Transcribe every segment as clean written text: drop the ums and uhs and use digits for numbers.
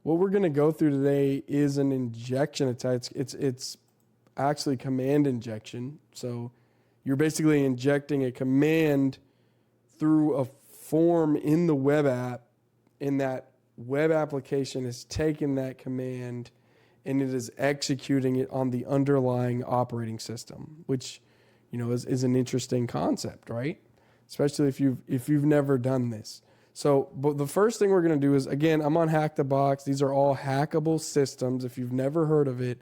what we're going to go through today is an injection attack. It's actually command injection. So you're basically injecting a command through a form in the web app, and that web application is taking that command and it is executing it on the underlying operating system, which, is an interesting concept, right? Especially if you've never done this. So, but the first thing we're going to do is, again, I'm on Hack the Box. These are all hackable systems. If you've never heard of it,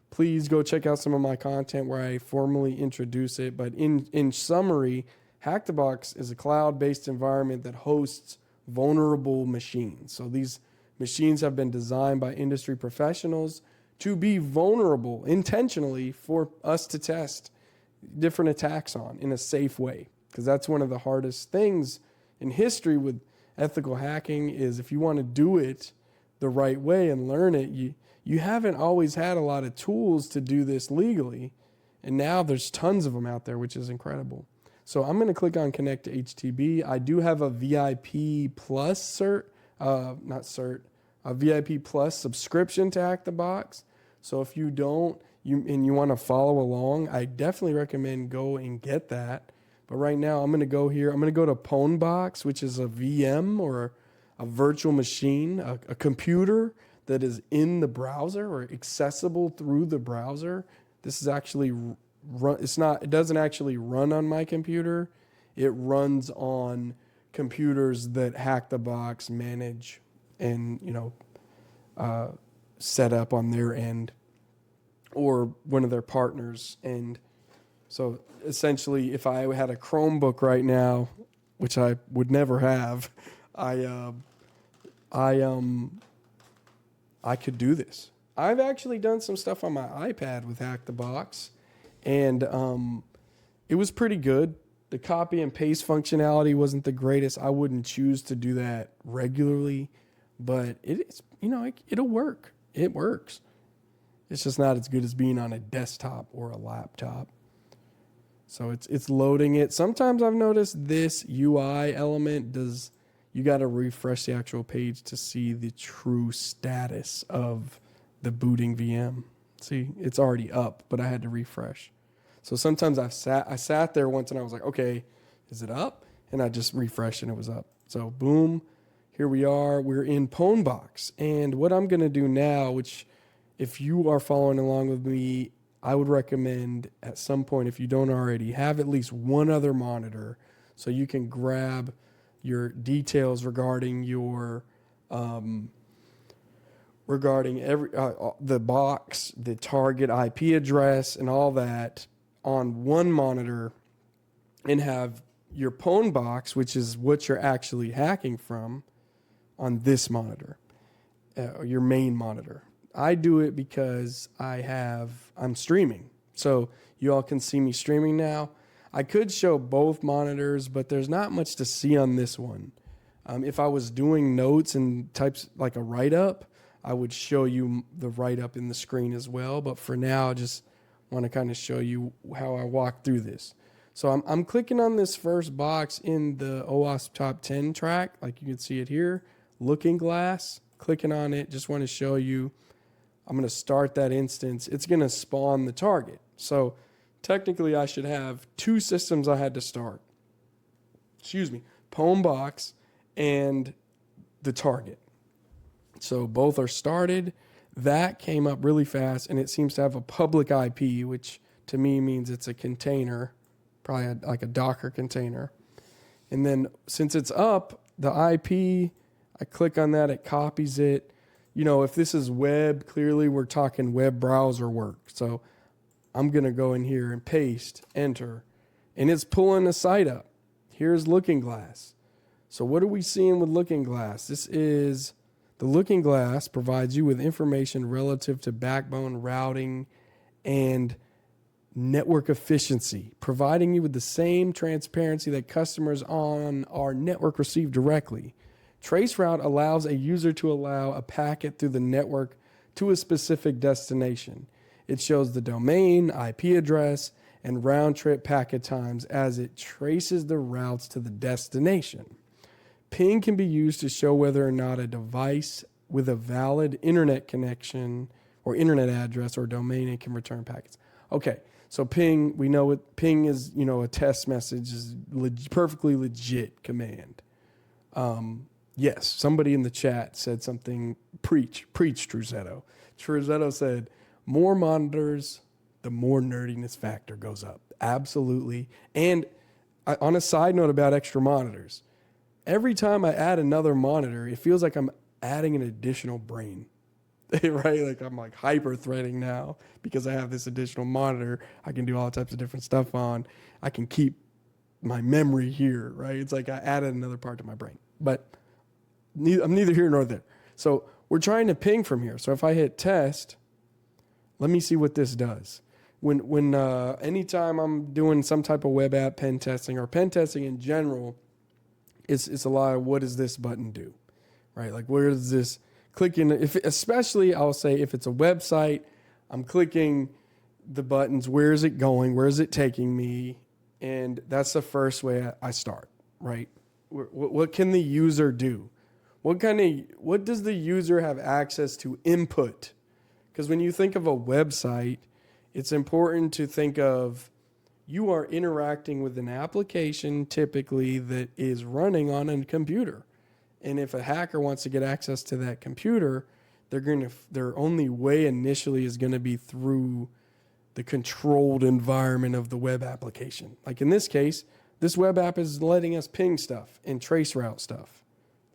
please go check out some of my content where I formally introduce it. But in summary, Hack the Box is a cloud-based environment that hosts vulnerable machines. So these machines have been designed by industry professionals to be vulnerable intentionally for us to test different attacks on in a safe way. Because that's one of the hardest things in history with ethical hacking is if you want to do it the right way and learn it, you haven't always had a lot of tools to do this legally. And now there's tons of them out there, which is incredible. So I'm going to click on Connect to HTTP. I do have a VIP Plus a VIP Plus subscription to Hack the Box. So if you don't, you want to follow along, I definitely recommend go and get that. But right now I'm going to go here. I'm going to go to Pwnbox, which is a VM or a virtual machine, a computer that is in the browser or accessible through the browser. This is actually it doesn't actually run on my computer. It runs on computers that Hack the Box manage and, set up on their end or one of their partners. And so essentially, if I had a Chromebook right now, which I would never have, I could do this. I've actually done some stuff on my iPad with Hack the Box, and it was pretty good. The copy and paste functionality wasn't the greatest. I wouldn't choose to do that regularly, but it'll work. It works. It's just not as good as being on a desktop or a laptop. So it's loading it. Sometimes I've noticed this UI element you got to refresh the actual page to see the true status of the booting VM. See, it's already up, but I had to refresh. So sometimes I sat there once and I was like, okay, is it up? And I just refreshed and it was up. So boom, here we are. We're in Pwnbox. And what I'm going to do now, which if you are following along with me, I would recommend at some point, if you don't already, have at least one other monitor so you can grab your details regarding your the box, the target IP address, and all that on one monitor, and have your Pwnbox, which is what you're actually hacking from, on this monitor, your main monitor. I do it because I'm streaming. So you all can see me streaming now. I could show both monitors, but there's not much to see on this one. If I was doing notes and types like a write-up, I would show you the write-up in the screen as well. But for now, I just want to kind of show you how I walk through this. So I'm clicking on this first box in the OWASP Top 10 track, like you can see it here, Looking Glass. Clicking on it, just want to show you. I'm going to start that instance. It's going to spawn the target. So technically I should have two systems I had to start. Pwnbox and the target. So both are started. That came up really fast, and it seems to have a public IP, which to me means it's a container, probably like a Docker container. And then since it's up, the IP, I click on that, it copies it. If this is web, clearly we're talking web browser work. So I'm going to go in here and paste, enter, and it's pulling a site up. Here's Looking Glass. So what are we seeing with Looking Glass? This is the Looking Glass provides you with information relative to backbone routing and network efficiency, providing you with the same transparency that customers on our network receive directly. Traceroute allows a user to allow a packet through the network to a specific destination. It shows the domain, IP address, and round-trip packet times as it traces the routes to the destination. Ping can be used to show whether or not a device with a valid internet connection or internet address or domain and can return packets. Okay, so ping, we know it. Ping is, a test message is perfectly legit command. Yes, somebody in the chat said something. Preach, Truzetto. Truzetto said, more monitors, the more nerdiness factor goes up. Absolutely. And on a side note about extra monitors, every time I add another monitor, it feels like I'm adding an additional brain, right? Like I'm like hyper threading now because I have this additional monitor. I can do all types of different stuff on. I can keep my memory here, right? It's like I added another part to my brain, but I'm neither here nor there. So we're trying to ping from here. So if I hit test, let me see what this does. When anytime I'm doing some type of web app pen testing or pen testing in general, it's a lot of what does this button do, right? Like where does this clicking? Especially I'll say if it's a website, I'm clicking the buttons. Where is it going? Where is it taking me? And that's the first way I start, right? What can the user do? What does the user have access to input? Because when you think of a website, it's important to think of you are interacting with an application typically that is running on a computer. And if a hacker wants to get access to that computer, their only way initially is going to be through the controlled environment of the web application. Like in this case, this web app is letting us ping stuff and trace route stuff.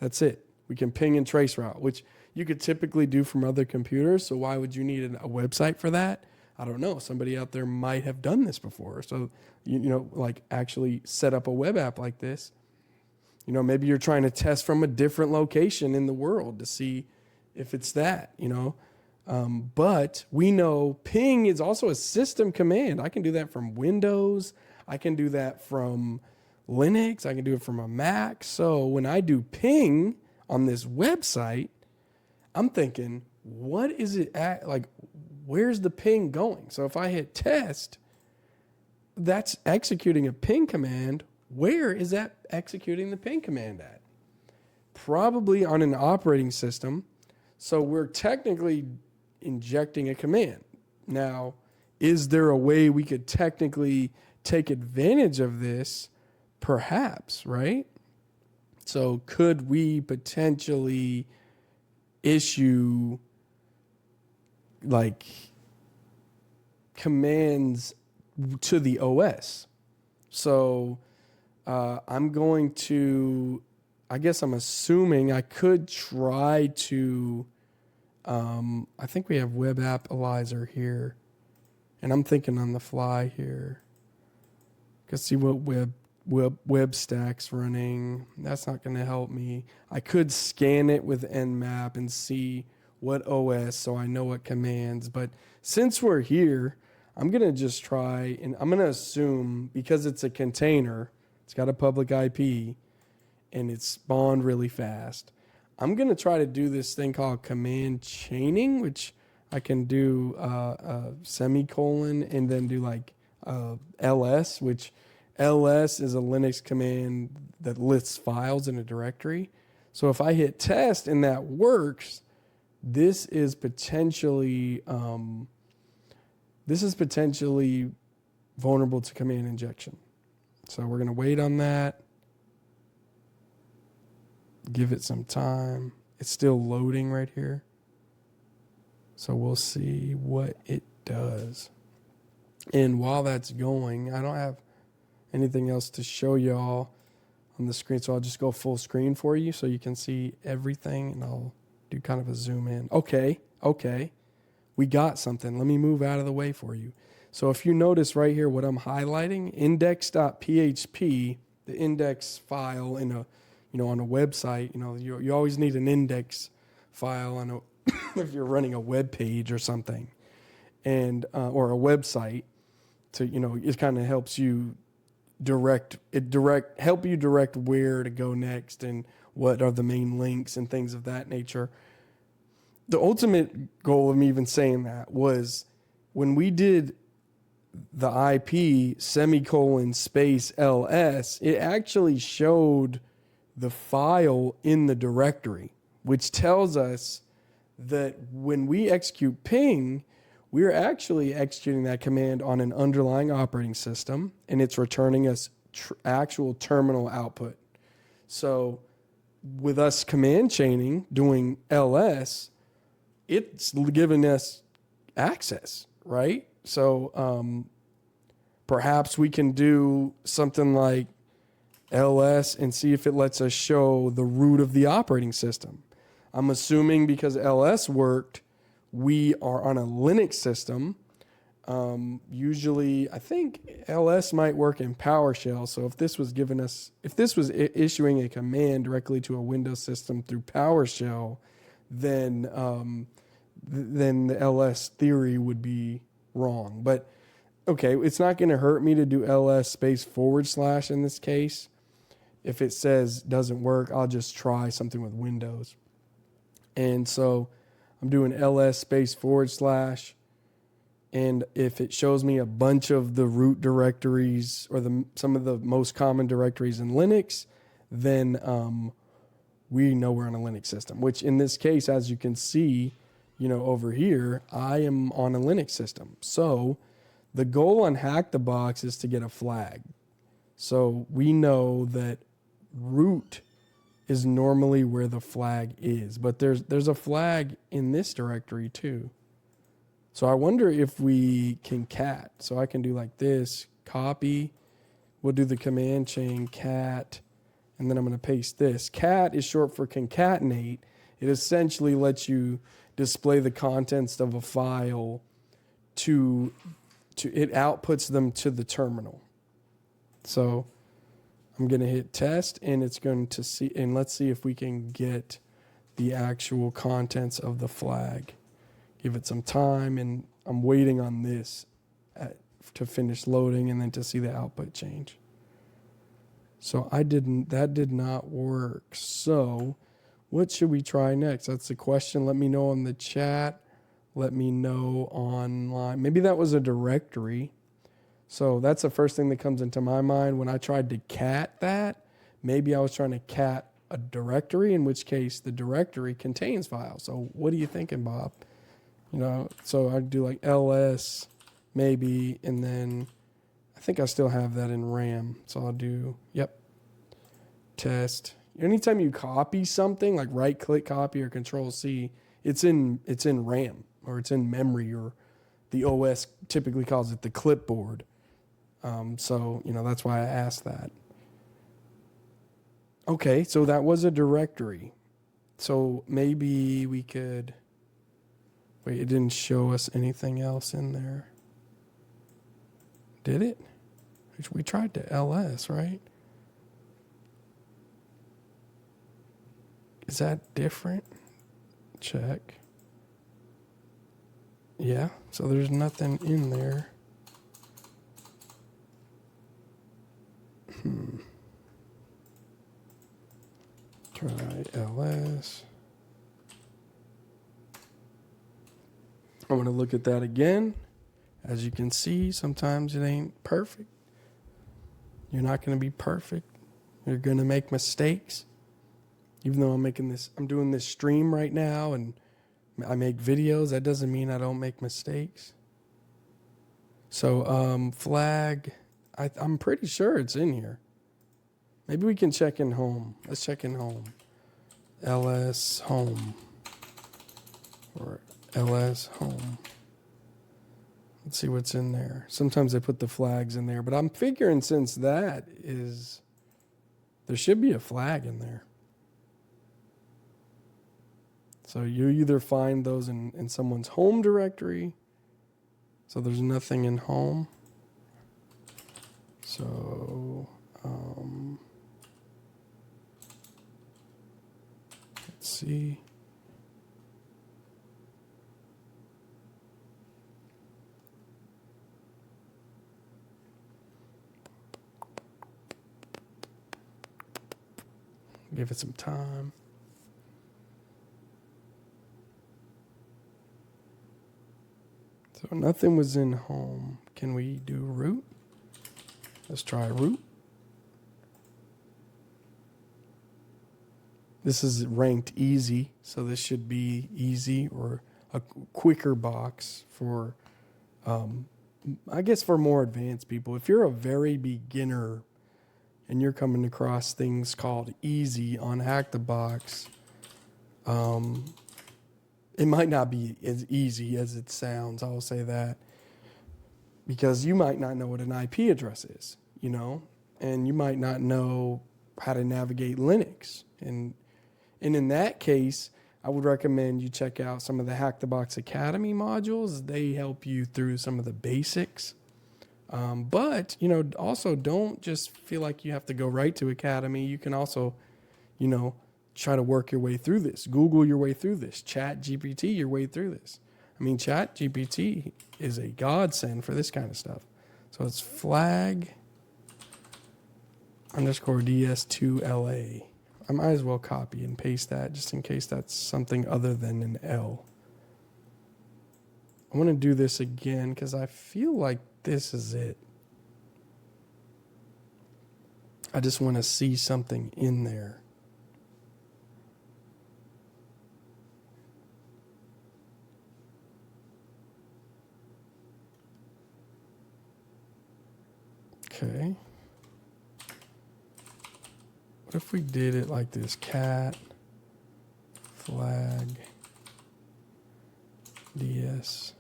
That's it. We can ping and trace route, which you could typically do from other computers. So why would you need a website for that? I don't know. Somebody out there might have done this before. So, like actually set up a web app like this. Maybe you're trying to test from a different location in the world to see if it's that, But we know ping is also a system command. I can do that from Windows. I can do that from Linux. I can do it from a Mac. So when I do ping on this website, I'm thinking, what is it at? Like, where's the ping going? So if I hit test, that's executing a ping command. Where is that executing the ping command at? Probably on an operating system. So we're technically injecting a command. Now, is there a way we could technically take advantage of this? Perhaps, right? So could we potentially issue like commands to the OS? So I'm assuming I could try to, I think we have Web Appalizer here, and I'm thinking on the fly here. Let's see what web stack's running. That's not going to help me. I could scan it with Nmap and see what OS so I know what commands. But since we're here, I'm going to just try, and I'm going to assume because it's a container, it's got a public IP, and it's spawned really fast. I'm going to try to do this thing called command chaining, which I can do a semicolon and then do like ls, which ls is a Linux command that lists files in a directory. So if I hit test and that works, this is potentially vulnerable to command injection. So we're going to wait on that. Give it some time. It's still loading right here. So we'll see what it does. And while that's going, I don't have anything else to show y'all on the screen. So I'll just go full screen for you so you can see everything, and I'll do kind of a zoom in. Okay. We got something. Let me move out of the way for you. So if you notice right here what I'm highlighting, index.php, the index file in a, on a website, you always need an index file on a if you're running a web page or something, and or a website to, it kind of helps you direct where to go next and what are the main links and things of that nature. The ultimate goal of me even saying that was when we did the IP semicolon space ls, it actually showed the file in the directory, which tells us that when we execute ping, we're actually executing that command on an underlying operating system, and it's returning us actual terminal output. So with us command chaining, doing ls, it's giving us access, right? So perhaps we can do something like ls and see if it lets us show the root of the operating system. I'm assuming because ls worked, we are on a Linux system. Usually, I think ls might work in PowerShell. So if this was issuing a command directly to a Windows system through PowerShell, then the ls theory would be wrong. But okay, it's not going to hurt me to do ls // in this case. If it says doesn't work, I'll just try something with Windows. And so I'm doing ls // and if it shows me a bunch of the root directories or some of the most common directories in Linux, then we know we're on a Linux system, which in this case, as you can see, over here, I am on a Linux system. So the goal on Hack the Box is to get a flag. So we know that root is normally where the flag is, but there's a flag in this directory too. So I wonder if we can cat. So I can do like this, copy. We'll do the command chain cat, and then I'm going to paste this. Cat is short for concatenate. It essentially lets you display the contents of a file to it outputs them to the terminal. So I'm going to hit test, and it's going to see, and let's see if we can get the actual contents of the flag. Give it some time, and I'm waiting on this to finish loading and then to see the output change. So that did not work. So what should we try next? That's the question. Let me know in the chat. Let me know online. Maybe that was a directory. So that's the first thing that comes into my mind when I tried to cat that. Maybe I was trying to cat a directory, in which case the directory contains files. So what are you thinking, Bob? So I'd do like ls maybe, and then I think I still have that in RAM. So I'll do, test. Anytime you copy something, like right click copy or control C, it's in RAM, or it's in memory, or the OS typically calls it the clipboard. So that's why I asked that. Okay, so that was a directory. So maybe we could, wait, it didn't show us anything else in there. Did it? We tried to ls, right? Is that different? Check. Yeah, so there's nothing in there. Try ls. I'm going to look at that again. As you can see, sometimes it ain't perfect. You're not going to be perfect. You're going to make mistakes. Even though I'm doing this stream right now and I make videos, that doesn't mean I don't make mistakes. So flag, I'm pretty sure it's in here. Maybe we can check in home. Let's check in home. ls home. Or ls home. Let's see what's in there. Sometimes I put the flags in there, but I'm figuring since there should be a flag in there. So you either find those in someone's home directory. So there's nothing in home. So let's see. Give it some time. So nothing was in home. Can we do root? Let's try root. This is ranked easy, so this should be easy or a quicker box for, I guess, for more advanced people. If you're a very beginner and you're coming across things called easy on Hack the Box, it might not be as easy as it sounds. I'll say that, because you might not know what an IP address is, and you might not know how to navigate Linux. And in that case, I would recommend you check out some of the Hack the Box Academy modules. They help you through some of the basics. But, also don't just feel like you have to go right to Academy. You can also, try to work your way through this. Google your way through this. Chat GPT your way through this. I mean, Chat GPT is a godsend for this kind of stuff. So it's flag _DS2LA. I might as well copy and paste that just in case that's something other than an L. I want to do this again because I feel like this is it. I just want to see something in there. Okay. What if we did it like this? Cat flag DS.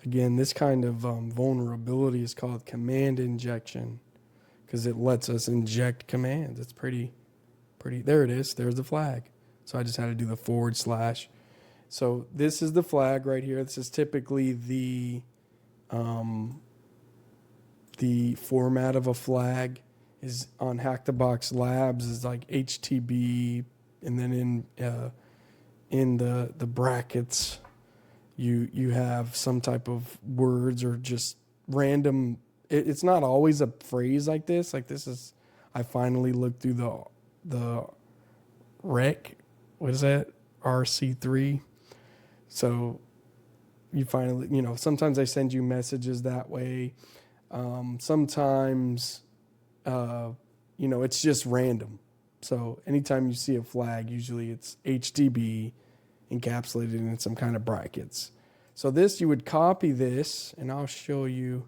Again, this kind of vulnerability is called command injection because it lets us inject commands. It's pretty, there it is. There's the flag. So I just had to do the /. So this is the flag right here. This is typically the format of a flag is on Hack the Box Labs is like HTB, and then in the brackets you have some type of words or just random. It's not always a phrase like this. Like this is, I finally looked through the rec. What is that? RC3. So you finally, sometimes they send you messages that way. Sometimes, it's just random. So anytime you see a flag, usually it's HTB encapsulated in some kind of brackets. So this, you would copy this, and I'll show you.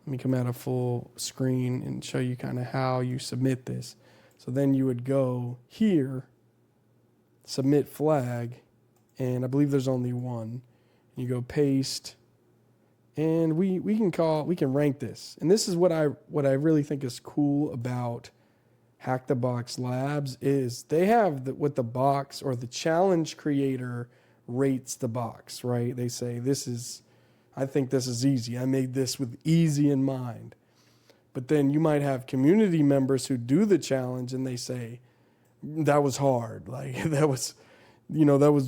Let me come out of full screen and show you kind of how you submit this. So then you would go here, submit flag, and I believe there's only one. You go paste, and we can rank this. And this is what I really think is cool about Hack the Box Labs is they have what the box or the challenge creator rates the box, right? They say I think this is easy. I made this with easy in mind. But then you might have community members who do the challenge and they say, that was hard. Like that was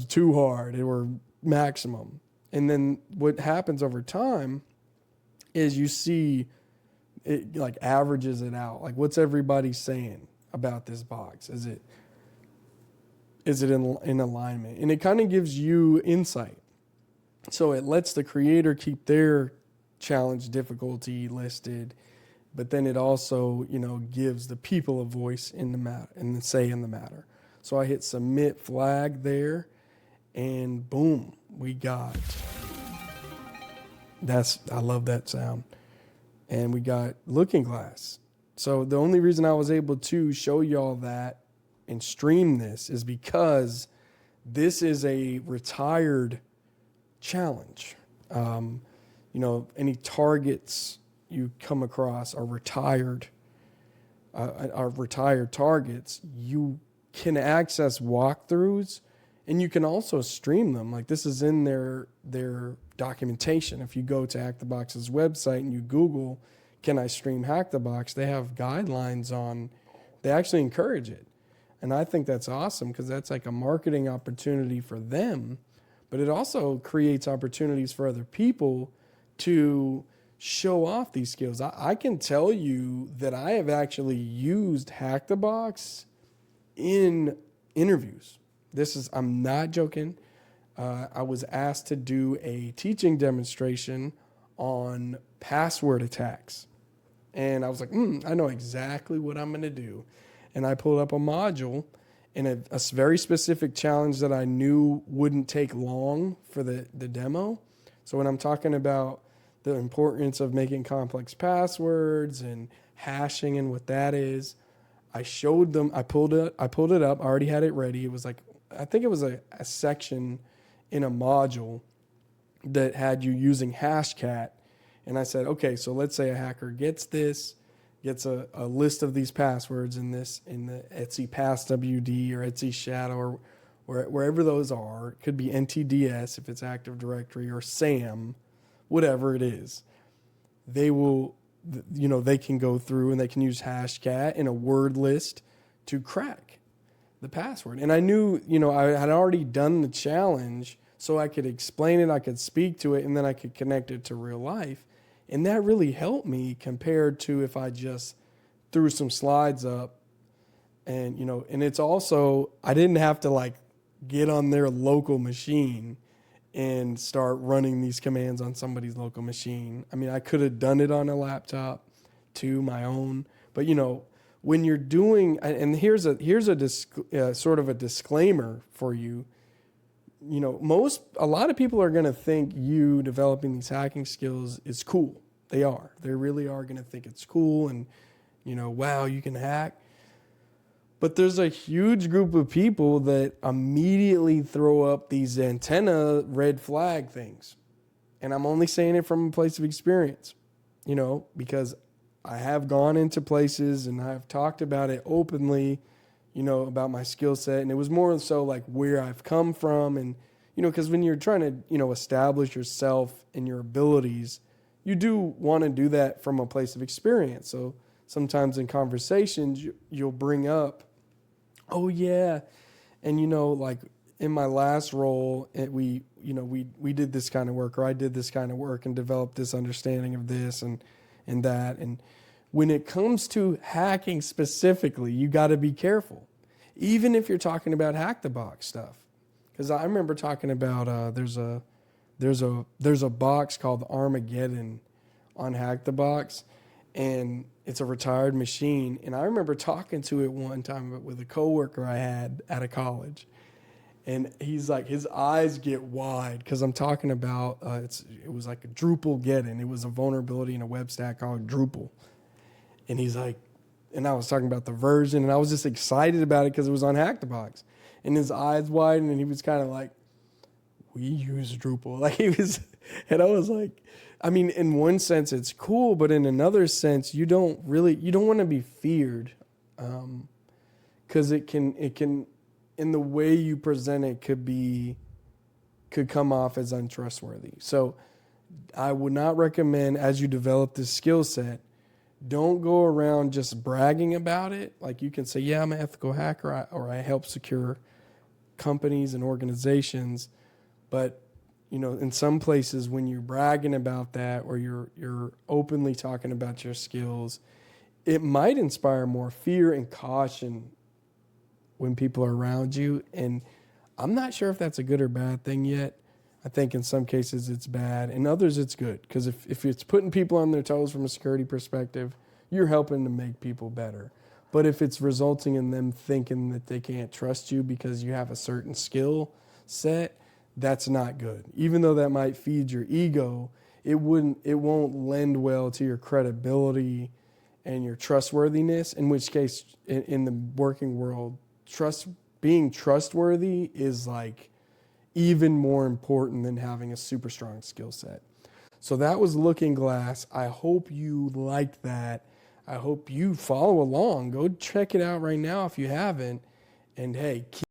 too hard or maximum. And then what happens over time is you see it like averages it out. Like what's everybody saying about this box? Is it in alignment? And it kind of gives you insight. So it lets the creator keep their challenge difficulty listed, but then it also, gives the people a voice in the matter and say in the matter. So I hit submit flag there, and boom, we got. I love that sound. And we got Looking Glass. So the only reason I was able to show y'all that and stream this is because this is a retired challenge. Any targets you come across are retired targets. You can access walkthroughs, and you can also stream them. Like this is in their documentation. If you go to Hack the Box's website and you Google, can I stream Hack the Box? They have guidelines on, they actually encourage it. And I think that's awesome because that's like a marketing opportunity for them, but it also creates opportunities for other people to show off these skills. I can tell you that I have actually used Hack the Box in interviews. I'm not joking. I was asked to do a teaching demonstration on password attacks. And I was like, I know exactly what I'm going to do. And I pulled up a module and a very specific challenge that I knew wouldn't take long for the demo. So when I'm talking about the importance of making complex passwords and hashing and what that is, I showed them, I pulled it up, I already had it ready. It was like, I think it was a section in a module that had you using Hashcat. And I said, okay, so let's say a hacker gets a list of these passwords in the Etsy PassWD or Etsy Shadow or wherever those are. It could be NTDS if it's Active Directory or SAM, whatever it is. They will, they can go through and they can use Hashcat in a word list to crack the password. And I knew, I had already done the challenge, so I could explain it, I could speak to it, and then I could connect it to real life. And that really helped me compared to if I just threw some slides up and, and it's also, I didn't have to get on their local machine and start running these commands on somebody's local machine. I mean, I could have done it on a laptop too, my own, but when you're doing, and here's a sort of a disclaimer for you, a lot of people are going to think you developing these hacking skills is cool. They are. They really are going to think it's cool and, wow, you can hack. But there's a huge group of people that immediately throw up these antenna red flag things. And I'm only saying it from a place of experience, because I have gone into places and I've talked about it openly, about my skill set. And it was more so where I've come from. And, because when you're trying to, establish yourself and your abilities, you do want to do that from a place of experience. So sometimes in conversations, you'll bring up, oh yeah. And, in my last role, we did this kind of work, or I did this kind of work and developed this understanding of this and that. And when it comes to hacking specifically, you got to be careful, even if you're talking about hack the box stuff. Because I remember talking about there's a box called Armageddon on Hack the Box, and it's a retired machine. And I remember talking to it one time with a coworker I had out of college, and he's like, his eyes get wide because I'm talking about it was like a Drupal-geddon. It was a vulnerability in a web stack called Drupal. And he's like, and I was talking about the version, and I was just excited about it because it was on Hack the Box. And his eyes widened, and he was kind of like, we use Drupal. He was, and I was like, I mean, in one sense it's cool, but in another sense, you don't want to be feared, because it can, in the way you present it could come off as untrustworthy. So I would not recommend, as you develop this skill set, don't go around just bragging about it. You can say, yeah, I'm an ethical hacker, or I help secure companies and organizations. But, in some places when you're bragging about that, or you're openly talking about your skills, it might inspire more fear and caution when people are around you. And I'm not sure if that's a good or bad thing yet. I think in some cases it's bad. In others it's good, because if it's putting people on their toes from a security perspective, you're helping to make people better. But if it's resulting in them thinking that they can't trust you because you have a certain skill set, that's not good. Even though that might feed your ego, it won't lend well to your credibility and your trustworthiness, in which case in the working world, being trustworthy is even more important than having a super strong skill set. So that was Looking Glass. I hope you liked that. I hope you follow along. Go check it out right now if you haven't. And hey, keep